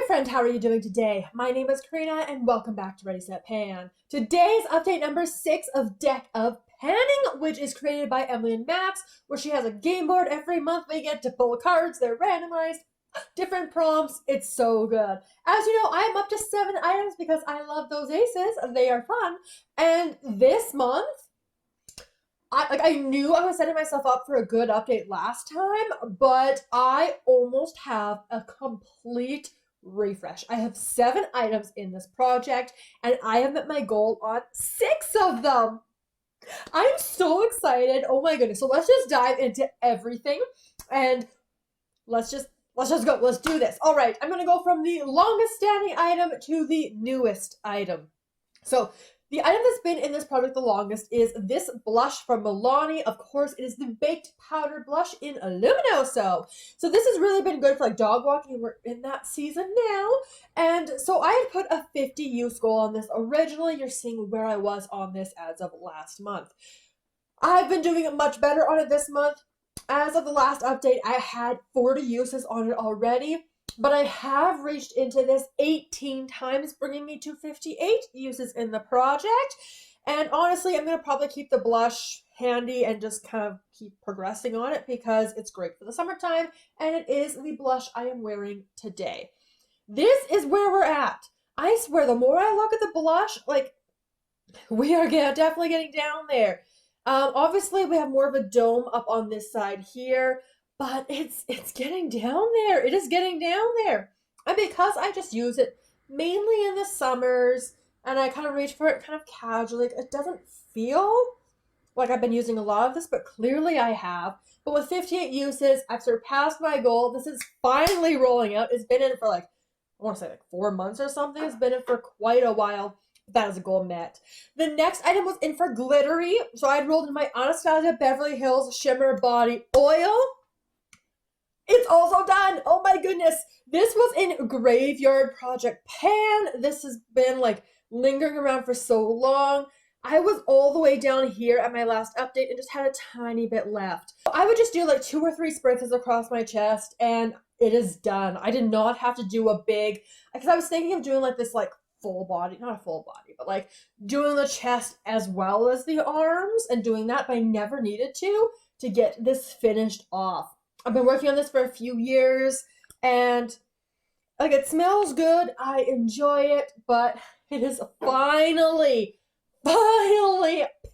my friend, how are you doing today? My name is Karina and welcome back to Ready Set Pan. Today's update number 6 of Deck of Panning, which is created by Emily and Max, where she has a game board every month. We get to pull cards, they're randomized, different prompts. It's so good. As you know, I am up to 7 items because I love those aces. They are fun. And this month, I knew I was setting myself up for a good update last time, but I almost have a complete refresh. I have 7 items in this project, and I have met my goal on 6 of them. I'm so excited. Oh my goodness. So let's just dive into everything, and let's just go. Let's do this. All right. I'm going to go from the longest standing item to the newest item. So the item that's been in this project the longest is this blush from Milani. Of course, it is the Baked Powder Blush in Luminoso. So this has really been good for like dog walking. We're in that season now. And so I had put a 50 use goal on this originally. You're seeing where I was on this as of last month. I've been doing much better on it this month. As of the last update, I had 40 uses on it already. But I have reached into this 18 times, bringing me to 58 uses in the project. And honestly, I'm going to probably keep the blush handy and just kind of keep progressing on it because it's great for the summertime. And it is the blush I am wearing today. This is where we're at. I swear, the more I look at the blush, like, we are definitely getting down there. Obviously, we have more of a dome up on this side here. But it's getting down there. It is getting down there. And because I just use it mainly in the summers and I kind of reach for it kind of casually, it doesn't feel like I've been using a lot of this, but clearly I have. But with 58 uses, I've surpassed my goal. This is finally rolling out. It's been in for like, I want to say like 4 months or something. It's been in for quite a while. That is a goal met. The next item was in for Glittery. So I had rolled in my Anastasia Beverly Hills Shimmer Body Oil. It's also done. Oh my goodness. This was in Graveyard Project Pan. This has been like lingering around for so long. I was all the way down here at my last update and just had a tiny bit left. I would just do like 2 or 3 spritzes across my chest and it is done. I did not have to do a big, because I was thinking of doing like this like full body, not a full body, but like doing the chest as well as the arms and doing that, but I never needed to get this finished off. I've been working on this for a few years and like it smells good. I enjoy it, but it is finally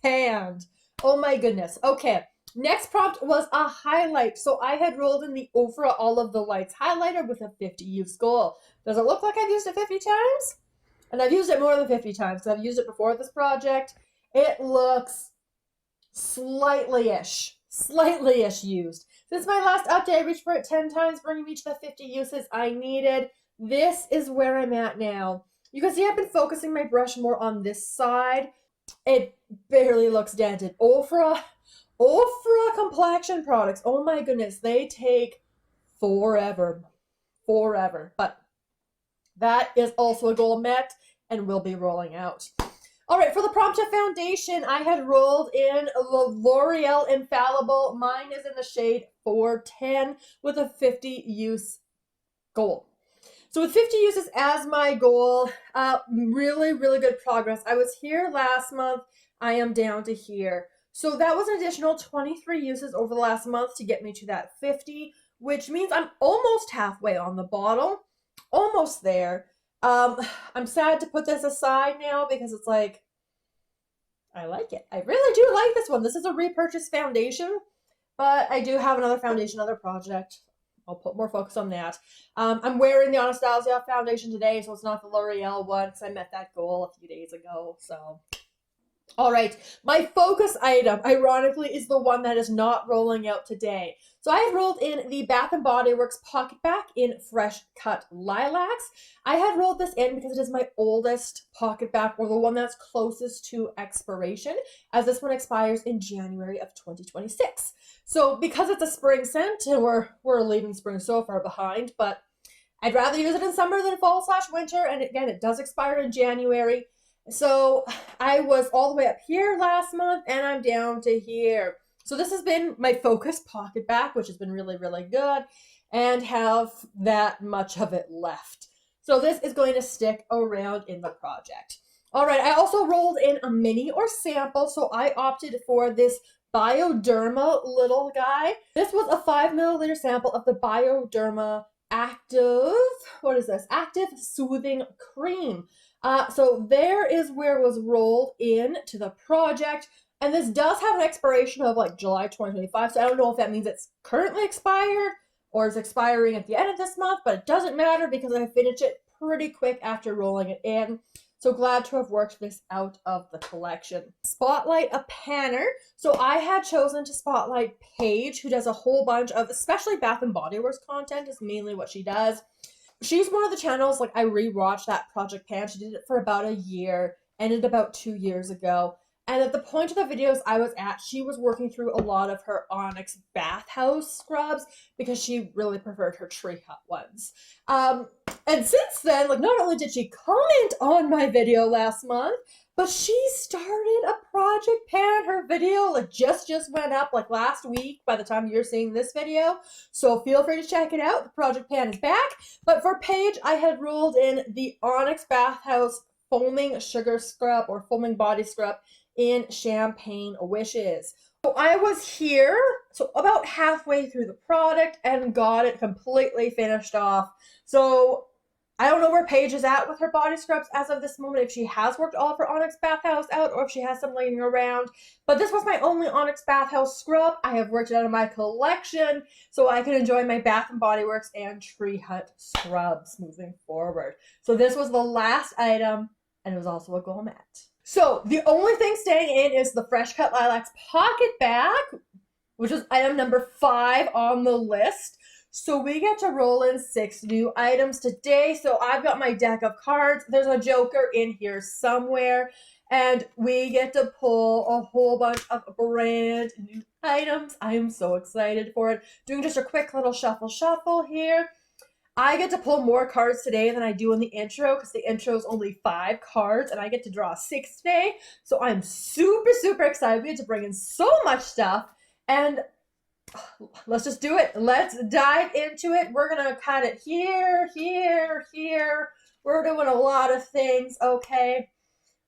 panned. Oh my goodness. Okay. Next prompt was a highlight. So I had rolled in the Ofra All of the Lights highlighter with a 50 use goal. Does it look like I've used it 50 times? And I've used it more than 50 times because I've used it before this project. It looks slightly-ish used. Since my last update, I reached for it 10 times, bringing me to the 50 uses I needed. This is where I'm at now. You can see I've been focusing my brush more on this side. It barely looks dented. Ofra complexion products. Oh my goodness, they take forever. But that is also a goal met and will be rolling out. All right, for the prompt of foundation, I had rolled in the L'Oreal Infallible. Mine is in the shade 410 with a 50 use goal. So with 50 uses as my goal, really good progress. I was here last month. I am down to here. So that was an additional 23 uses over the last month to get me to that 50, which means I'm almost halfway on the bottle. Almost there. I'm sad to put this aside now because it's like, I like it. I really do like this one. This is a repurchase foundation, but I do have another foundation, another project. I'll put more focus on that. I'm wearing the Anastasia foundation today, so it's not the L'Oreal one because I met that goal a few days ago, so. All right, my focus item, ironically, is the one that is not rolling out today. So I have rolled in the Bath & Body Works Pocket Back in Fresh Cut Lilacs. I had rolled this in because it is my oldest pocket back, or the one that's closest to expiration, as this one expires in January of 2026. So because it's a spring scent, and we're leaving spring so far behind, but I'd rather use it in summer than fall/winter, and again, it does expire in January. So I was all the way up here last month and I'm down to here. So this has been my focus pocket back, which has been really good, and have that much of it left. So this is going to stick around in the project. All right, I also rolled in a mini or sample, so I opted for this Bioderma little guy. This was a 5 milliliter sample of the Bioderma Active, what is this? Active Soothing Cream. So there is where it was rolled in to the project. And this does have an expiration of like July 2025. So I don't know if that means it's currently expired or it's expiring at the end of this month, but it doesn't matter because I finished it pretty quick after rolling it in. So glad to have worked this out of the collection. Spotlight a panner. So I had chosen to spotlight Paige, who does a whole bunch of, especially Bath and Body Works content is mainly what she does. She's one of the channels, like I rewatched that Project Pan. She did it for about a year, ended about 2 years ago. And at the point of the videos I was at, she was working through a lot of her Onyx Bathhouse scrubs because she really preferred her Tree Hut ones. And since then, like not only did she comment on my video last month, but she started a Project Pan. Her video like just went up like last week by the time you're seeing this video. So feel free to check it out. The Project Pan is back. But for Paige, I had rolled in the Onyx Bathhouse Foaming Sugar Scrub or Foaming Body Scrub in Champagne Wishes. So I was here, so about halfway through the product and got it completely finished off. So I don't know where Paige is at with her body scrubs as of this moment, if she has worked all of her Onyx Bathhouse out or if she has some laying around. But this was my only Onyx Bathhouse scrub. I have worked it out of my collection so I can enjoy my Bath and Body Works and Tree Hut scrubs moving forward. So this was the last item and it was also a goal mat. So the only thing staying in is the Fresh Cut Lilacs Pocket Bag, which is item number 5 on the list. So we get to roll in 6 new items today. So I've got my deck of cards. There's a Joker in here somewhere. And we get to pull a whole bunch of brand new items. I am so excited for it. Doing just a quick little shuffle here. I get to pull more cards today than I do in the intro because the intro is only 5 cards and I get to draw 6 today. So I'm super excited. We get to bring in so much stuff and let's just do it. Let's dive into it. We're going to cut it here. We're doing a lot of things. Okay.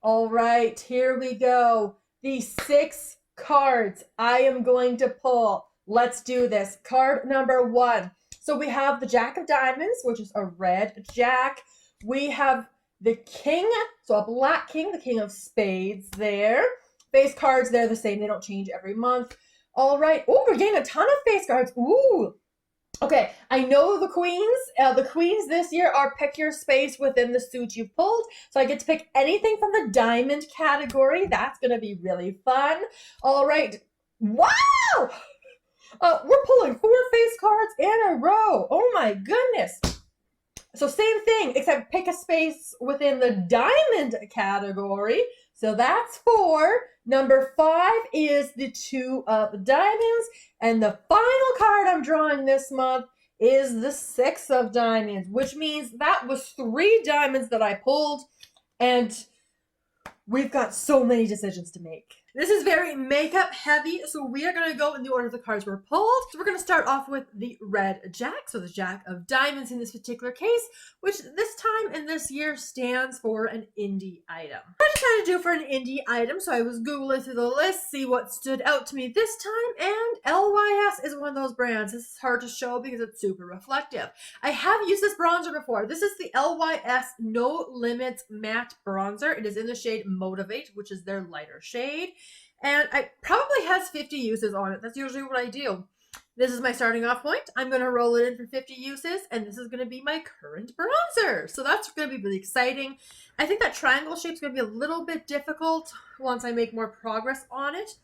All right. Here we go. The 6 cards I am going to pull. Let's do this. Card number 1. So we have the Jack of Diamonds, which is a red Jack. We have the King, so a black King, the King of Spades there. Base cards, they're the same. They don't change every month. All right. Oh, we're getting a ton of base cards. Ooh. Okay, I know the queens. The queens this year are pick your space within the suit you pulled. So I get to pick anything from the diamond category. That's going to be really fun. All right. Wow! We're pulling 4 face cards in a row. Oh my goodness. So same thing, except pick a space within the diamond category. So that's 4. Number 5 is the 2 of diamonds. And the final card I'm drawing this month is the 6 of diamonds, which means that was 3 diamonds that I pulled. And we've got so many decisions to make. This is very makeup heavy, so we are going to go in the order the cards were pulled. So we're going to start off with the red Jack, so the Jack of Diamonds in this particular case, which this time and this year stands for an indie item. I decided to do for an indie item, so I was Googling through the list, see what stood out to me this time, and LYS is one of those brands. This is hard to show because it's super reflective. I have used this bronzer before. This is the LYS No Limits Matte Bronzer. It is in the shade Motivate, which is their lighter shade. And it probably has 50 uses on it. That's usually what I do. This is my starting off point. I'm going to roll it in for 50 uses, and this is going to be my current bronzer. So that's going to be really exciting. I think that triangle shape is going to be a little bit difficult once I make more progress on it.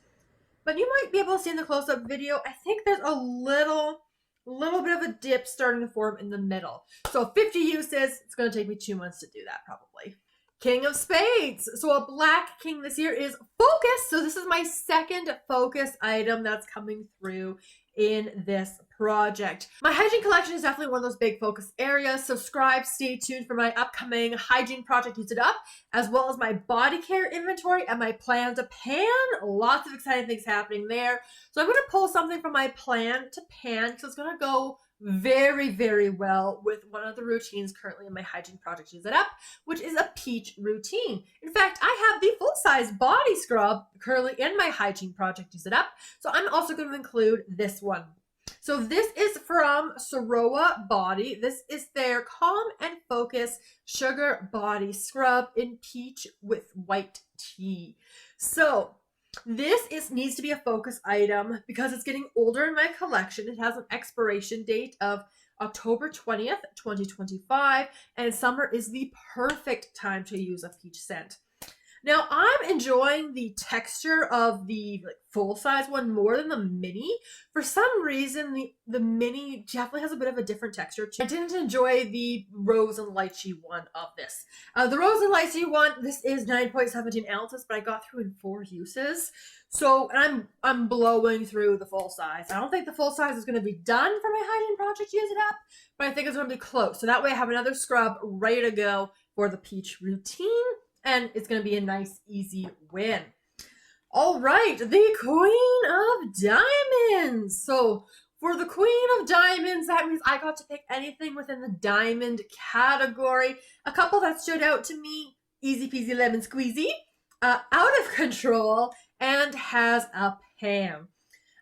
But you might be able to see in the close-up video, I think there's a little bit of a dip starting to form in the middle. So 50 uses, it's going to take me 2 months to do that probably. King of Spades. So a black king this year is Focus. So this is my second focus item that's coming through in this project. My hygiene collection is definitely one of those big focus areas. Subscribe, stay tuned for my upcoming hygiene project, Use It Up, as well as my body care inventory and my plan to pan. Lots of exciting things happening there. So I'm going to pull something from my plan to pan because it's going to go very, very well with one of the routines currently in my hygiene project Use It Up, which is a peach routine. In fact, I have the full-size body scrub currently in my hygiene project Use It Up, so I'm also going to include this one. So this is from Ciroa Body. This is their Calm and Focus Sugar Body Scrub in peach with white tea. So this needs to be a focus item because it's getting older in my collection. It has an expiration date of October 20th, 2025, and summer is the perfect time to use a peach scent. Now, I'm enjoying the texture of the full-size one more than the mini. For some reason, the mini definitely has a bit of a different texture. I didn't enjoy the rose and lychee one of this. The rose and lychee one, this is 9.17 ounces, but I got through in 4 uses. So, and I'm blowing through the full size. I don't think the full size is going to be done for my hygiene project Use It Up, but I think it's going to be close. So that way I have another scrub ready to go for the peach routine. And it's going to be a nice, easy win. All right, the Queen of Diamonds. So for the Queen of Diamonds, that means I got to pick anything within the diamond category. A couple that stood out to me, easy peasy lemon squeezy, out of control, and has a pan.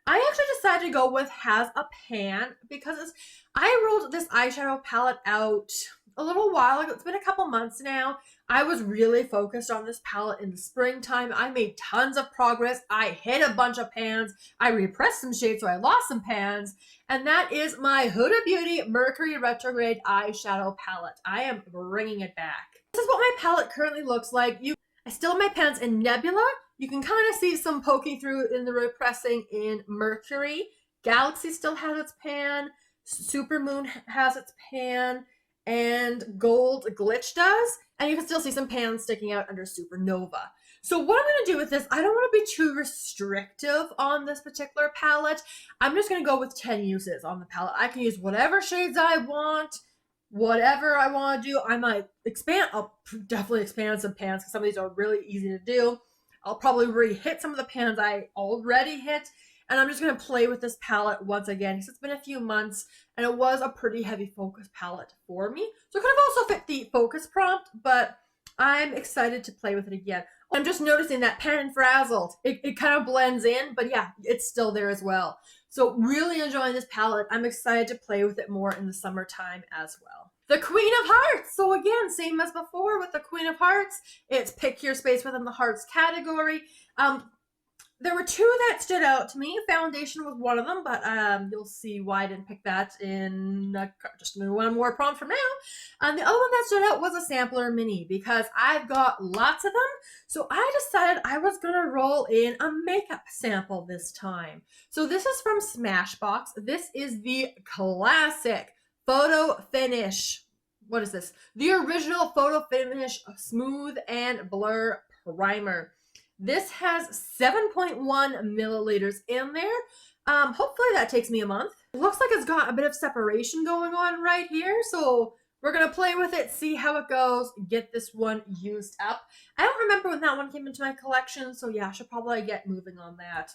I actually decided to go with has a pan because I rolled this eyeshadow palette out a little while ago. It's been a couple months now. I was really focused on this palette in the springtime. I made tons of progress. I hit a bunch of pans. I repressed some shades, so I lost some pans. And that is my Huda Beauty Mercury Retrograde eyeshadow palette. I am bringing it back. This is what my palette currently looks like. I still have my pans in Nebula. You can kind of see some poking through in the repressing in Mercury. Galaxy still has its pan. Supermoon has its pan. And Gold Glitch does. And you can still see some pans sticking out under Supernova. So what I'm going to do with this, I don't want to be too restrictive on this particular palette. I'm just going to go with 10 uses on the palette. I can use whatever shades I want, whatever I want to do. I might expand. I'll definitely expand some pans because some of these are really easy to do. I'll probably re-hit some of the pans I already hit. And I'm just going to play with this palette once again because it's been a few months and it was a pretty heavy focus palette for me. So it could have also fit the focus prompt, but I'm excited to play with it again. I'm just noticing that Pan and Frazzled, it kind of blends in, but yeah, it's still there as well. So really enjoying this palette. I'm excited to play with it more in the summertime as well. The Queen of Hearts. So again, same as before with the Queen of Hearts. It's pick your space within the Hearts category. There were two that stood out to me. Foundation was one of them, but you'll see why I didn't pick that in just one more prompt from now. The other one that stood out was a sampler mini because I've got lots of them. So I decided I was going to roll in a makeup sample this time. So this is from Smashbox. This is the classic Photo Finish. What is this? The original Photo Finish Smooth and Blur Primer. This has 7.1 milliliters in there. Hopefully that takes me a month. It looks like it's got a bit of separation going on right here. So we're going to play with it, see how it goes, get this one used up. I don't remember when that one came into my collection. So yeah, I should probably get moving on that.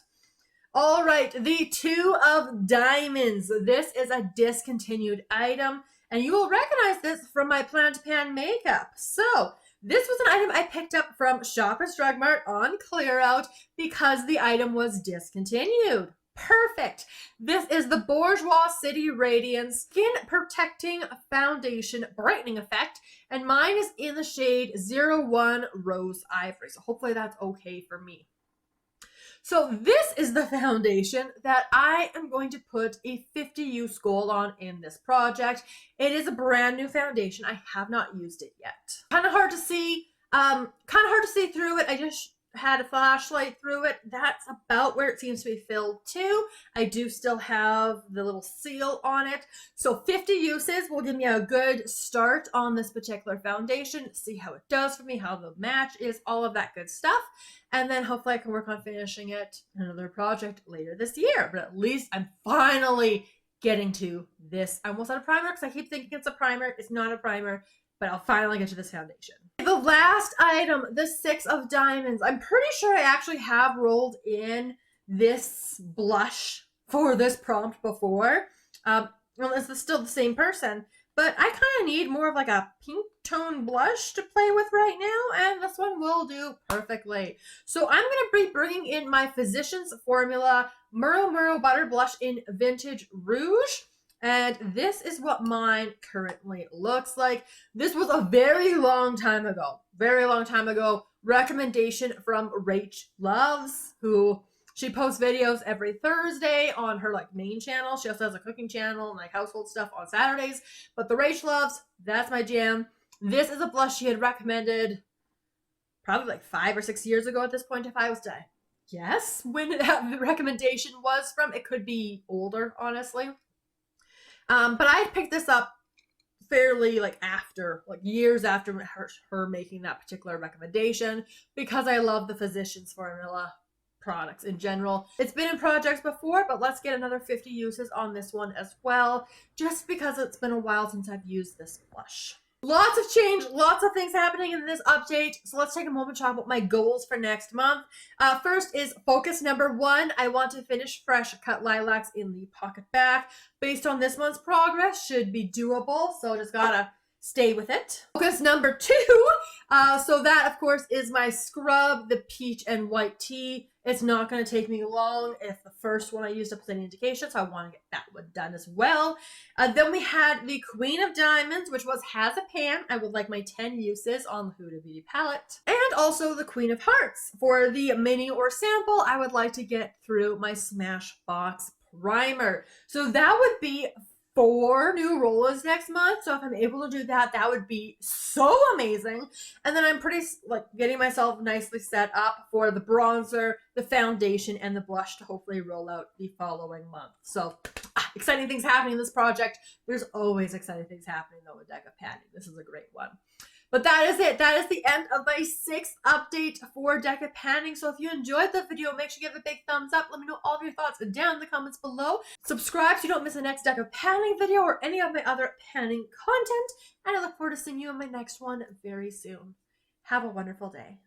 All right, the Two of Diamonds. This is a discontinued item. And you will recognize this from my Plant Pan makeup. So this was an item I picked up from Shoppers Drug Mart on clear-out because the item was discontinued. Perfect. This is the Bourgeois City Radiance Skin Protecting Foundation Brightening Effect, and mine is in the shade 01 Rose Ivory, so hopefully that's okay for me. So this is the foundation that I am going to put a 50 use goal on in this project. It is a brand new foundation. I have not used it yet. Kind of hard to see through it. I just had a flashlight through it. That's about where it seems to be filled to. I do still have the little seal on it. So 50 uses will give me a good start on this particular foundation, see how it does for me, how the match is, all of that good stuff. And then hopefully I can work on finishing it in another project later this year. But at least I'm finally getting to this. I almost had a primer because I keep thinking it's a primer. It's not a primer, but I'll finally get to this foundation. The last item, the Six of Diamonds. I'm pretty sure I actually have rolled in this blush for this prompt before. well, this is still the same person, but I kind of need more of like a pink tone blush to play with right now, and this one will do perfectly. So I'm going to be bringing in my Physicians Formula Muro Butter Blush in Vintage Rouge. And this is what mine currently looks like. This was a very long time ago, recommendation from Rach Loves, who she posts videos every Thursday on her like main channel. She also has a cooking channel and like household stuff on Saturdays. But the Rach Loves, that's my jam. This is a blush she had recommended probably like 5 or 6 years ago at this point, if I was to guess when that recommendation was from. It could be older, honestly. But I picked this up fairly like after, like years after her making that particular recommendation, because I love the Physicians Formula products in general. It's been in projects before, but let's get another 50 uses on this one as well, just because it's been a while since I've used this blush. Lots of change, lots of things happening in this update, so let's take a moment to talk about my goals for next month. First is focus number 1. I want to finish Fresh Cut Lilacs in the pocket back. Based on this month's progress, should be doable, so just gotta stay with it. Focus number 2, so that of course is my scrub, the peach and white tea. It's not going to take me long if the first one I used up was any indication, so I want to get that one done as well. Then we had the Queen of Diamonds, which has a pan. I would like my 10 uses on the Huda Beauty palette. And also the Queen of Hearts. For the mini or sample, I would like to get through my Smashbox primer. So that would be 4 new rollers next month, so if I'm able to do that, that would be so amazing. And then I'm pretty like getting myself nicely set up for the bronzer, the foundation, and the blush to hopefully roll out the following month. So exciting things happening in this project. There's always exciting things happening though with Deca Panning. This is a great one. But that is it. That is the end of my 6th update for Deca Panning. So if you enjoyed the video, make sure you give it a big thumbs up. Let me know all of your thoughts down in the comments below. Subscribe so you don't miss the next Deca Panning video or any of my other panning content. And I look forward to seeing you in my next one very soon. Have a wonderful day.